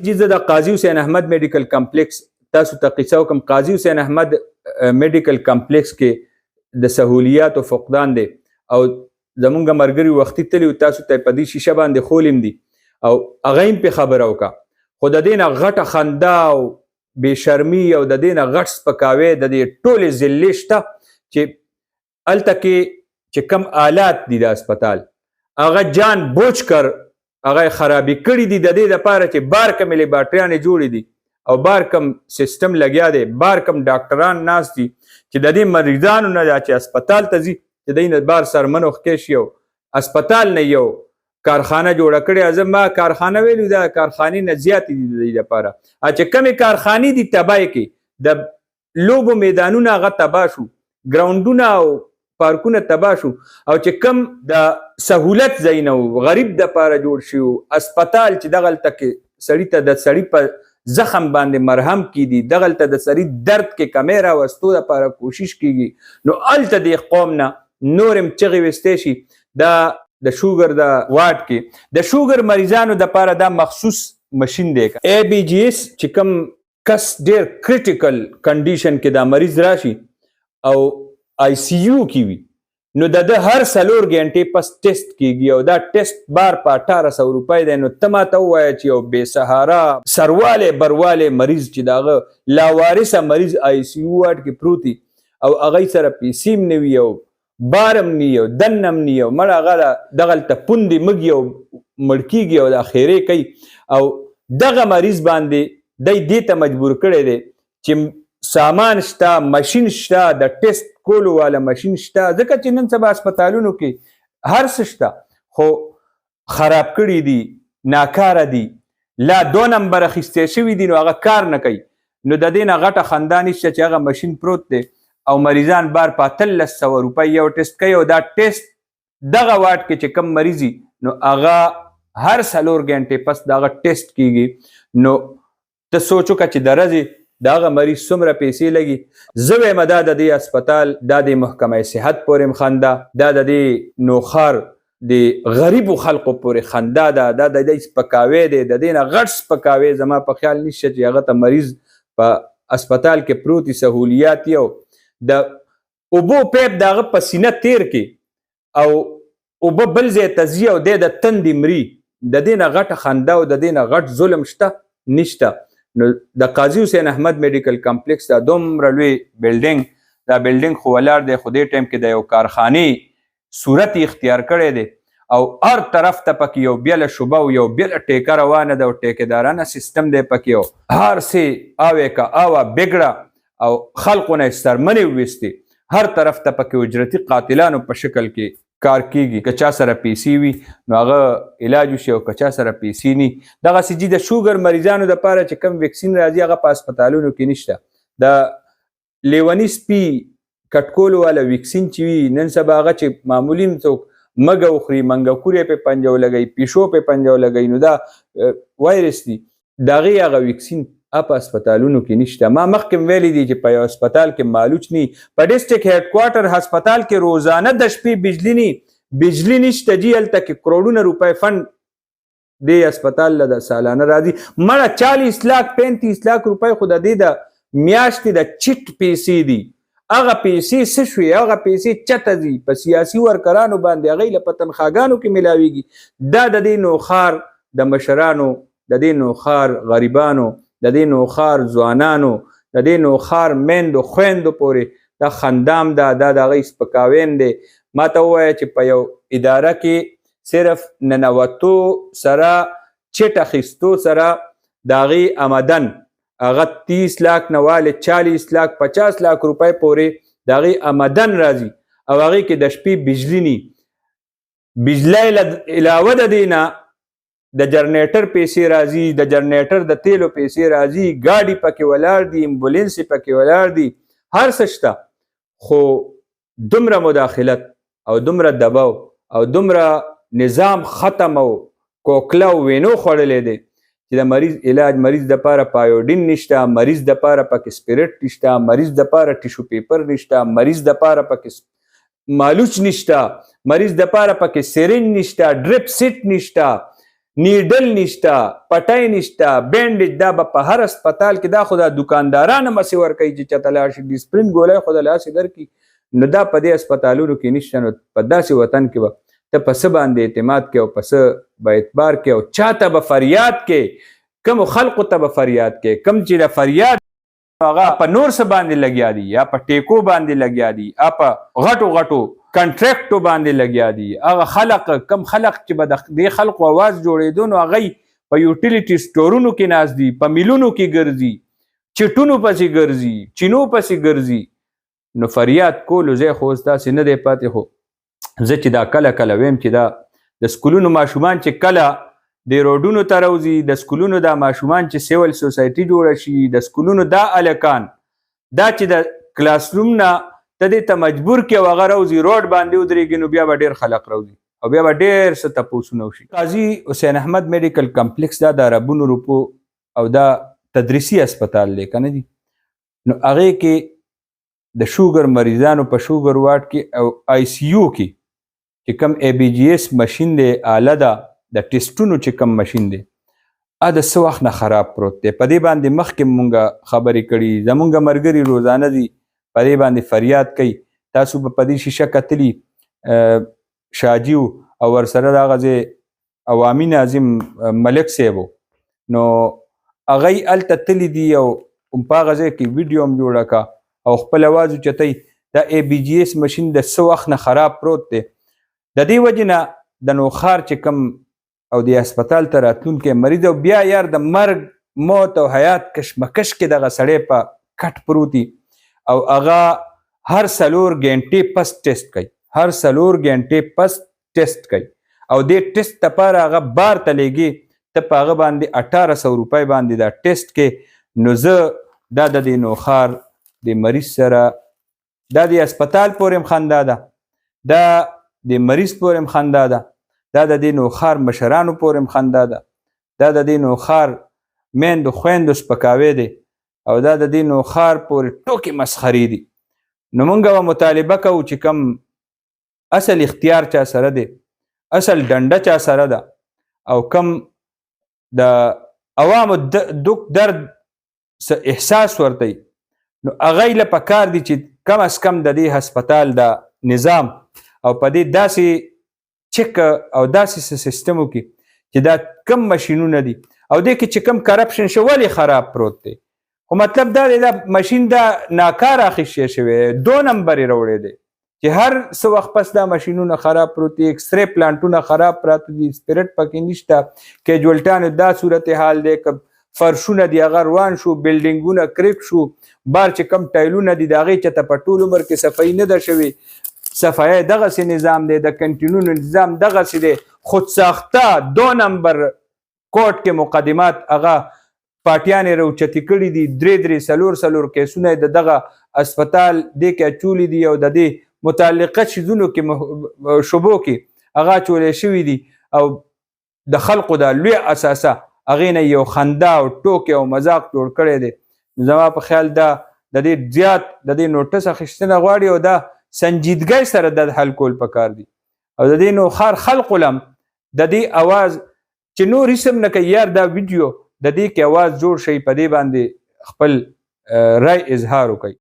چې زه د قاضي حسین احمد میډیکل کمپلیکس تاسو ته قصه وکم. قاضي حسین احمد میډیکل کمپلیکس کې د سهولیاتو فقدان دی او زمونږ مرګري وختي تلي تاسو ته په دې شیشه باندې خولم دي او هغه هم پې خبره وکړه. خو د دې نه غټه خندا او بې شرمي او د دې نه غټ سپکاوی د دې ټولې ضلعې شته چې هلته کې چې کم آلات دي د هسپتال هغه جان بوج کر هغه خرابي کړي دي د دې دپاره چې بار کمې لیبارټریانې جوړې دي او بار کم سیستم لګیا دی، بار کم ډاکټران ناست دي چې د دې مریضانو نه چې هسپتال ته ځي چې دوی نه بار سرمن وښکې شي او هسپتال نه یو کارخانه جوړه کړې. زما کارخانه ویلو دا کارخانې نه زیاتې دي د دې دپاره چې کمې کارخانې دي تباه کړي. د لوبو میدانونه هغه تباه شو، ګراونډونه او پارکونه تباه شو او چې کم د سهولت ځایونه و غریب دپاره جوړ شي هسپتال چې دغلته کې سړي ته د سړي په زخم باندې مرهم کیدي، دغلته د سړي درد کې کمی راوستو دپاره کوشش کیږي، نو هلته د قوم نه نور هم چغې ویستی شي. د شوګر د واټ کې د شوګر مریضانو دپاره دا مخصوص مشین دی. ای بی جی اس چې کم کس ډیر کریټیکل کنډیشن کې دا مریض راشي او آی سی یو کې وي نو د هر 4 غنټې پس ټیسټ کیږي او دا ټیسټ بار په 1800 روپۍ دی. نو ته ماته ووایه چې یو بې سهاره سروالی بروالی مریض چې د هغه لاوارثه مریض آی سی یو واټ کې پروت وي او هغوی سره پیسې هم نه وي او بارم نی او دنم نی او مړ هغه دغلته پوندې مږي او مړ کیږي او دا خیرې کوي او دغه مریض باندې دی دې ته مجبور کړی دی چې سامان شته، مشین شته، د ټیسټ کولو والا مشین شته، ځکه چې نن سبا هسپتالونو کې هر څه شته خو خراب کړي دي، ناکاره دي، لا 2 نمبر اخیستی شوي دي نو هغه کار نه کوي. نو د دې نه غټه خندا نشته چې هغه مشین پروت دی او مریضان بار په 1300 روپۍ یو ټیسټ کوي او دا ټیسټ دغه واټ کې چې کم مریضي نو هغه هر 4 غنټې پس دغه ټیسټ کیږي. نو ته سوچ وکړه چې د ورځې د هغه مریض څومره پیسې لګي. زه وایم دا د دې هسپتال دا د محکمه صحت پورې خندا، دا د دې نوخار د غریبو خلقو پورې خندا ده، دا د دې سپکاوی دی، د دې نه غټ سپکاوی زما په خیال نشته چې هغه ته مریض په هسپتال کې پروت سهولیات یو د اوبو پیپ د هغه په سینه تیر کې او اوبه بل ځای ته ځي او دی د تندې مري، د دې نه غټه خندا او د دې نه غټ ظلم شته نشته. نو د قاضي حسین احمد میډیکل کمپلیکس دا دومره لوی بلډینګ، دا بلډینګ خو ولاړ دی خو دې ټایم کې د یو کارخانې صورت اختیار کړی دی او هر طرف ته پکې یو بیله شوبه او یو بیله ټیکه روانه ده او ټیکهدارانه سیستم دی پکې او هر څه آوې که آوه بګړه او خلقو نه سترمنې وویستې، هر طرف ته پکې اجرتي قاتلانو په شکل کې کار کیږي. که چا سره پیسې وي نو هغه علاج وشي او که چا سره پیسې ني. دغسې چې د شوګر مریضانو دپاره چې کم ویکسین راځي هغه په هسپتالونو کې نشته. د لیوني سپي کټکولو والا ویکسین چې وي نن سبا هغه چې معمولي څوک مږه وخوري، منګکورې پې پنجه ولګوي، پیشو پې پنجه ولګوي نو دا وایرس دي، د هغې هغه ویکسین په هسپتالونو کې نشته. ما مخکې ویلی دي چې په یو هسپتال کې معلوچ ني، په ډسټرکټ هیډ کوارټر هسپتال کې روزانه د شپې بجلی ني، بجلی نشته جي، هلته کې کروڑونه روپۍ فنډ دې هسپتال له سالانه راځي. مړه 40 لاک 35 لاک روپۍ خو د دې د میاشتې د چټ پیسې دي. هغه پیسې څه شوې؟ هغه پیسې چته ځي په سیاسي ورکرانو باندې، هغوی له په تنخواګانو کې میلاویږي. دا د دې نوخار د مشرانو، د دې نوخار غریبانو، د دې نوخار ځوانانو، د دې نوخار میندو خویندو پورې دا خندام ده، دا د هغوی سپکاوین دی. ما ته ووایه چې په یو اداره کې صرف ننوتو سره چټ اخیستو سره د هغې آمدن هغه 30 لاک نه والې 40 لاک 50 لاک روپۍ پورې د هغې آمدن راځي او هغې کې د شپې بجلی ني. بجلی علاوه د دې نه د جرنیټر پیسې راځي، د جرنیټر د تیلو پیسې راځي، ګاډي پکې ولاړ دي، امبولینسې پکې ولاړ دي، هر څه شته. خو دومره مداخلت او دومره دباو او دومره نظام ختم او کوکله او وینو خوړلی دی چې د مریض علاج، مریض دپاره پایوډین نشته، مریض دپاره پکې سپیرټ نشته، مریض دپاره ټیشو پیپر نشته، مریض دپاره پکې مالوچ نشته، مریض دپاره پکې سیرین نشته، ډریپ سیټ نشته، نیډل نشته، پټۍ نشته، بینډیج دا به په هر هسپتال کې دا خو دا دکانداران هم هسې ورکوي چې چاته لاړ شي ډسپرین ګولۍ خو دله هسې درکړي. نو دا په دې هسپتالونو کې نشته. نو په داسې وطن کې به ته په څه باندې اعتماد کې او په څه به اعتبار کې او چاته به فریاد کې، کومو خلقو ته به فریاد کې، کوم چې د فریاد هغه په نور څه باندې لګیا دي، یا په ټیکو باندې لګیا دي، یا په غټو غټو کنټریکټو باندې لګیا دي. هغه خلق کم خلق چې به د دې خلقو اواز جوړېدو نو هغوی په یوټیلیټي سټورونو کې ناست دي، په میلونو کې ګرځي، چټونو پسې ګرځي، چینو پسې ګرځي. نو فریاد کولو ځای خو اوس داسې نه دی پاتې. خو زه چې دا کله کله ویم چې دا د سکولونو ماشومان چې کله د روډونو ته راوځي، د سکولونو دا ماشومان چې سیول سوسایټي جوړه شي، د سکولونو دا هلکان دا چې د کلاس روم نه ته دې ته مجبور کړي او هغه راوځي روډ باندې ودرېږي، نو بیا به ډېر خلک راوځي او بیا به ډېر څه تپوسونه وشي. قاضي حسین احمد میډیکل کمپلیکس دا د عربونو روپو او دا تدریسي هسپتال دی که نه دي. نو هغې کې د شوګر مریضانو په شوګر واټ کې او آی سی یو کې چې کوم ای بی جی ایس مشین دی، آله ده د ټیسټونو چې کوم مشین دی، د څه وخت نه خراب پروت دی. په دې باندې مخکې مونږ خبرې کړي، زمونږ ملګري روزانه دي په دې باندې فریاد کوي. تاسو به په دې شیشه کتلي شاجي او ورسره د هغه عوامي ناظم ملک صاحب و، نو هغوی هلته تللي دي او په هغه ځای کې ویډیو هم جوړه کړه او خپل اواز اوچتی. دا ای بی جی ایس مشین د څه وخت نه خراب پروت دی. د دې وجې نه د نوخار چې کوم او د هسپتال ته راتلونکی مریض او بیا یار د مرګ موت او حیات کشمکش کې دغه سړی په کټ پروتي او هغه هر 4 غنټې پس ټیسټ کوي، هر 4 غنټې پس ټیسټ کوي او دې ټیسټ لپاره هغه بار ته لیږي، ته په هغه باندې 1800 روپۍ باندې دا ټیسټ کې. نو زه دا د دې نوخار د مریض سره دا د هسپتال پورې هم خندا ده، دا د مریض پورې هم خندا ده، دا د دې نوخار مشرانو پورې هم خندا ده، دا د دې نوخار میندو خویندو سپکاوی دی او دا د دې نوخار پورې ټوکې مسخرې دي. نو موږ به مطالبه کوو چې کوم اصل اختیار چا سره دی، اصل ډنډه چا سره ده او کوم د عوامو دک درد احساس ورته، نو هغوی له پکار دي چې کم از کم د دې هسپتال د نظام او په دې داسې چک او داسې سیستمو کې چې دا کم مشینونه دي او دې کې چې کم کرپشن شو ولې خراب پروت دی. خو مطلب دا دی دا مشین دا ناکار اخیستی شوی، 2 نمبر یې راوړی دی چې هر څه وخت پس دا مشینونه خراب پروت دي، ایکسرے پلانټونه خراب پراته دي، سپیرټ پکې نشته، کیجوالټیانو دا صورتحال دی، که فرشونه دي هغه روان شو، بلډینګونه کریک شو، بار چې کم ټایلونه دي د هغې چېرته په ټول عمر کې صفایي نه ده شوې، صفایي دغسې نظام دی، د کنټینونو نظام دغسې دی. خودساخته 2 نمبر کوټ کې مقدمات هغه پارټیان یې راوچتې کړي دي، 3 کیسونه د دغه هسپتال دې کې اچولي دي او د دې متعلقه څیزونو کې شبو کې هغه اچولی شوي دي او د خلقو د لوی اساسه هغې نه یو خندا او ټوکې او مذاق جوړ کړی دی. زما په خیال دا د دې زیات د دې نوټس اخیستنه غواړي او دا سنجیدګۍ سره د حل کول پکار دي او د دې نوخار خلقو لم د دې اواز چې نور اسم نه کوي یار دا ویډیو د دې کې اواز جوړ شي، په دې باندې خپل رای اظهار وکړي.